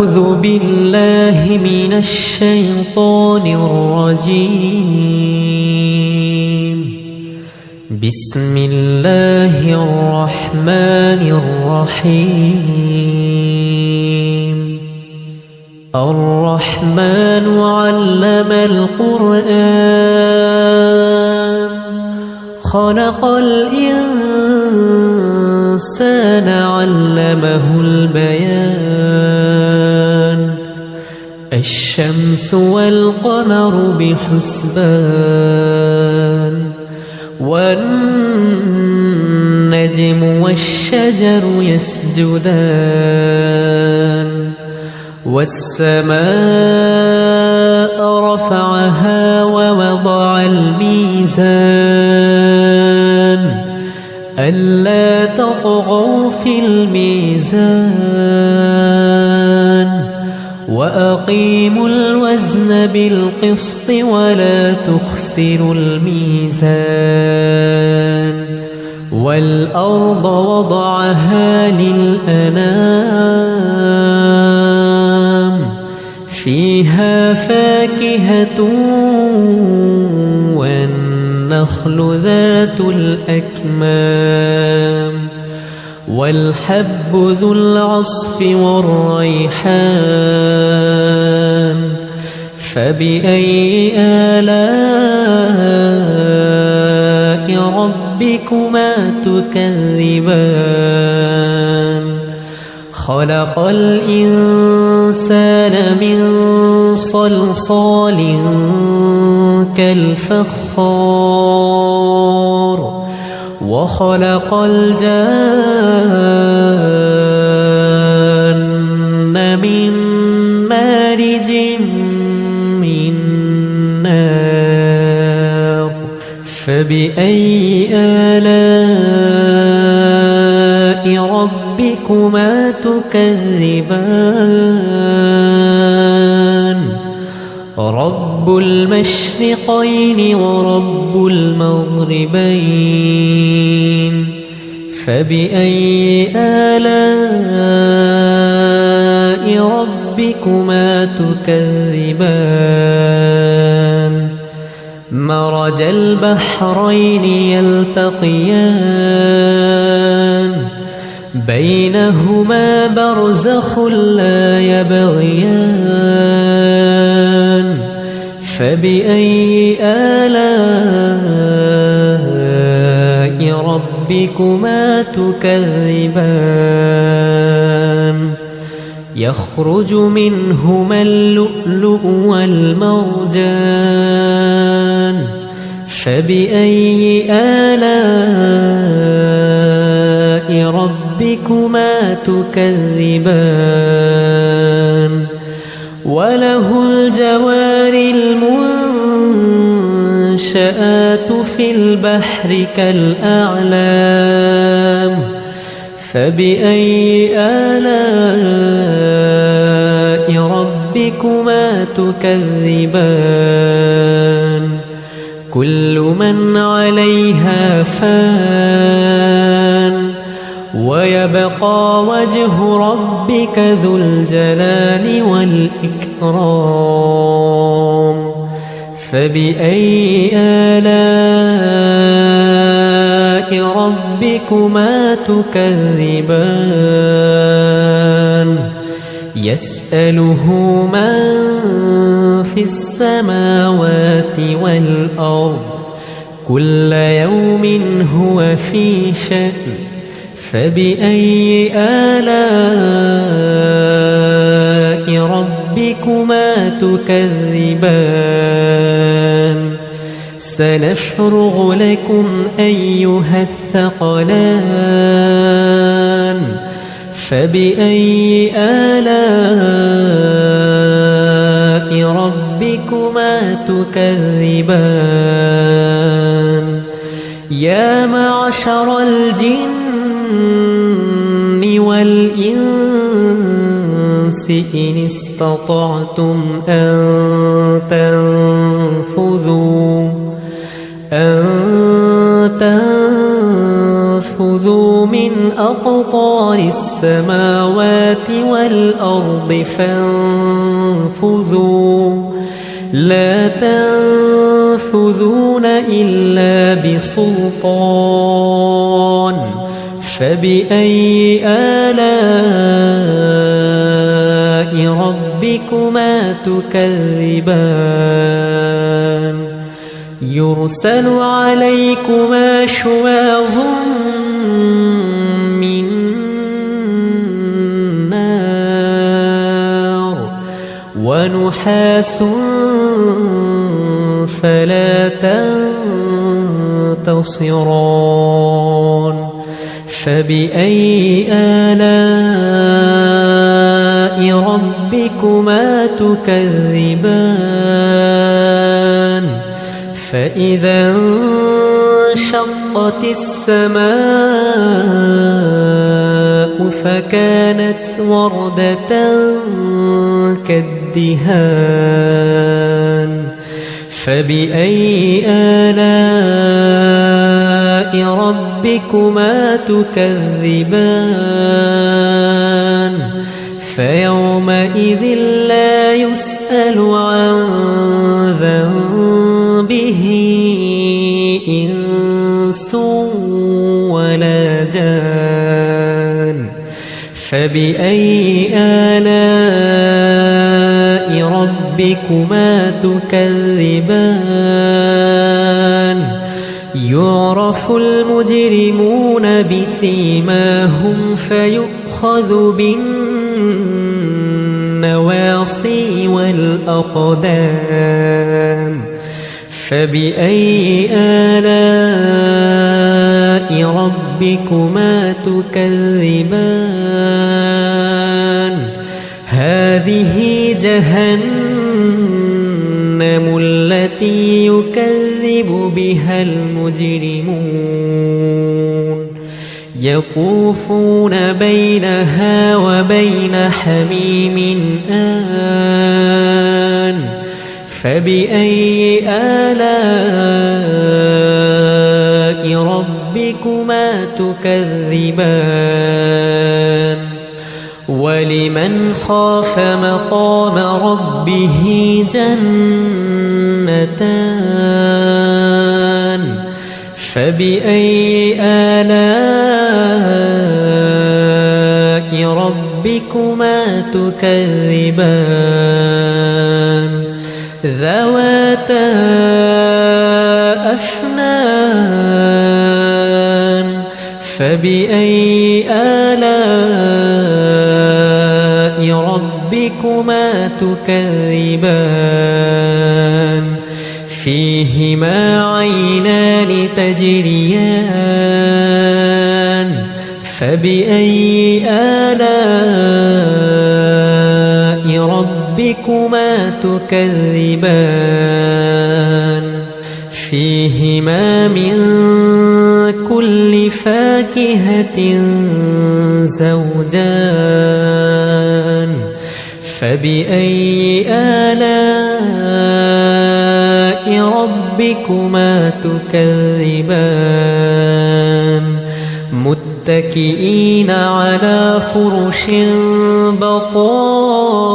أعوذ بالله من الشيطان الرجيم. بسم الله الرحمن الرحيم. الرحمن علم القرآن خلق الإنسان علمه البيان. الشمس والقمر بحسبان والنجم والشجر يسجدان. والسماء رفعها ووضع الميزان ألا تطغوا في الميزان وأقيموا الوزن بالقسط ولا تخسروا الميزان. والأرض وضعها للأنام فيها فاكهة والنخل ذات الأكمام والحب ذو العصف والريحان. فبأي آلاء ربكما تكذبان؟ خلق الإنسان من صلصال كالفخار وخلق الجان من مارج من نار. فبأي آلاء ربكما تكذبان؟ رب المشرقين ورب المغربين. فبأي آلاء ربكما تكذبان؟ مرج البحرين يلتقيان بينهما برزخ لا يبغيان. فبأي آلاء ربكما تكذبان؟ يخرج منهما اللؤلؤ والمرجان. فبأي آلاء ربكما تكذبان؟ وله الجوار المنشآت في البحر كالأعلام. فبأي آلاء ربكما تكذبان؟ كل من عليها فان ويبقى وجه ربك ذو الجلال والإكرام. فبأي آلاء ربكما تكذبان؟ يسأله من في السماوات والأرض كل يوم هو في شأن. فبأي آلاء ربكما تكذبان؟ سنفرغ لكم أيها الثقلان. فبأي آلاء ربكما تكذبان؟ يا معشر الجن والإنس إن استطعتم أن تنفذوا خذوا من أقطار السماوات والأرض فانفذوا لا تنفذون إلا بسلطان فبأي آلاء ربكما تكذبان يرسل عليكما شواظ من نار ونحاس فلا تنتصران فبأي آلاء ربكما تكذبان فإذا انشقت السماء فكانت وردة كالدهان فبأي آلاء ربكما تكذبان فيومئذ لا يسأل عن ذنبه إنس ولا جان فبأي آلاء ربكما تكذبان يعرف المجرمون بسيماهم فيؤخذ بالنواصي والأقدام فبأي آلاء ربكما تكذبان هذه جهنم التي يكذب بها المجرمون يطوفون بينها وبين حميم آن فبأي آلاء ربكما تكذبان ولمن خاف مقام ربه جنتان فبأي آلاء ربكما تكذبان ذواتا أفنان فبأي آلاء ربكما تكذبان فيهما عينان تجريان فبأي آلاء ربكما تكذبان فيهما من كل فاكهة زوجان فبأي آلاء ربكما تكذبان متكئين على فرش بطائنها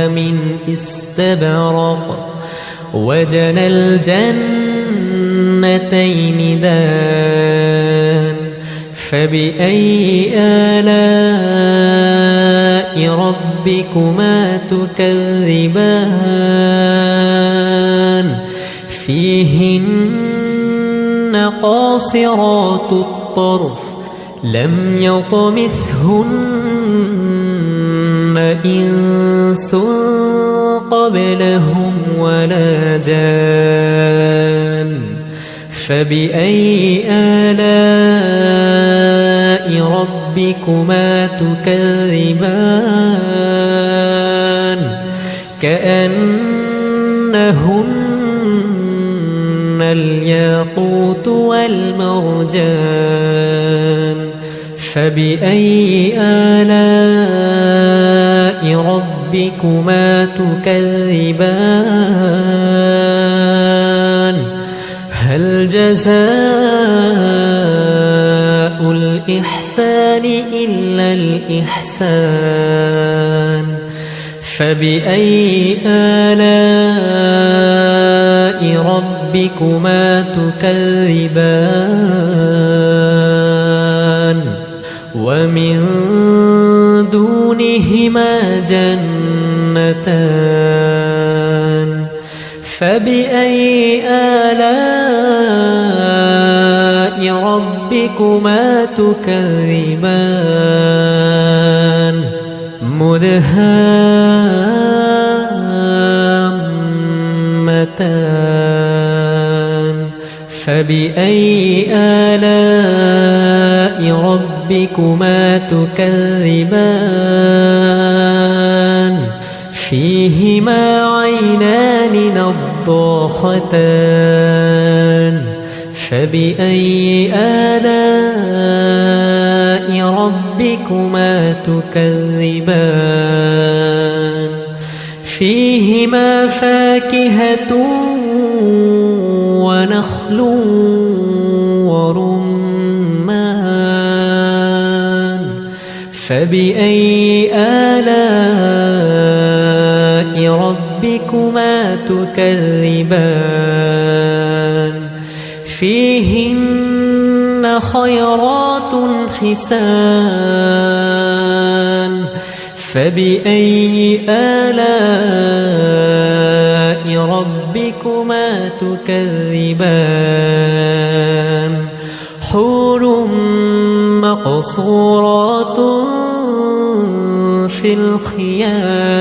من استبرق وجنى الجنتين دان فبأي آلاء ربكما تكذبان فيهن قاصرات الطرف لم يطمثهن إنس قبلهم ولا جان فبأي آلاء ربكما تكذبان كأنهن الياقوت والمرجان فبأي آلاء ربكما تكذبان هل جزاء الإحسان إلا الإحسان فبأي آلاء ربكما تكذبان ومن دونهما جنتان فبأي آلاء ربكما تكذبان مدهامتان فبأي آلاء ربكما تكذبان فيهما عينان نضاختان فبأي آلاء ربكما تكذبان فيهما فاكهة ونخل ورمان فبأي آلاء ربكما تكذبان فيهن خيرات حسان فبأي آلاء ربكما تكذبان حور مقصورات في الخيام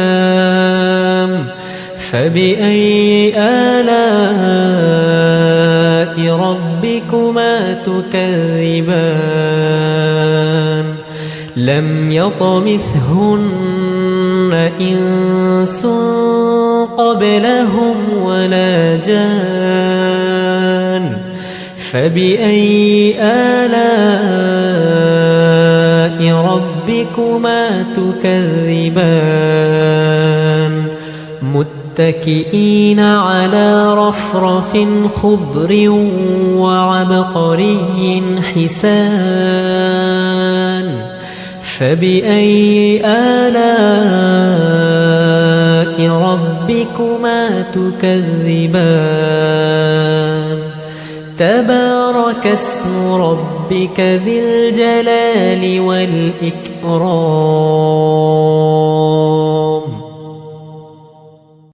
فبأي آلاء ربكما تكذبان لم يطمثهن إنس قبلهم ولا جان فبأي آلاء ربكما تكذبان متكئين على رفرف خضر وعبقري حسان فبأي آلاء ربكما تكذبان تبارك اسم ربك ذي الجلال والإكرام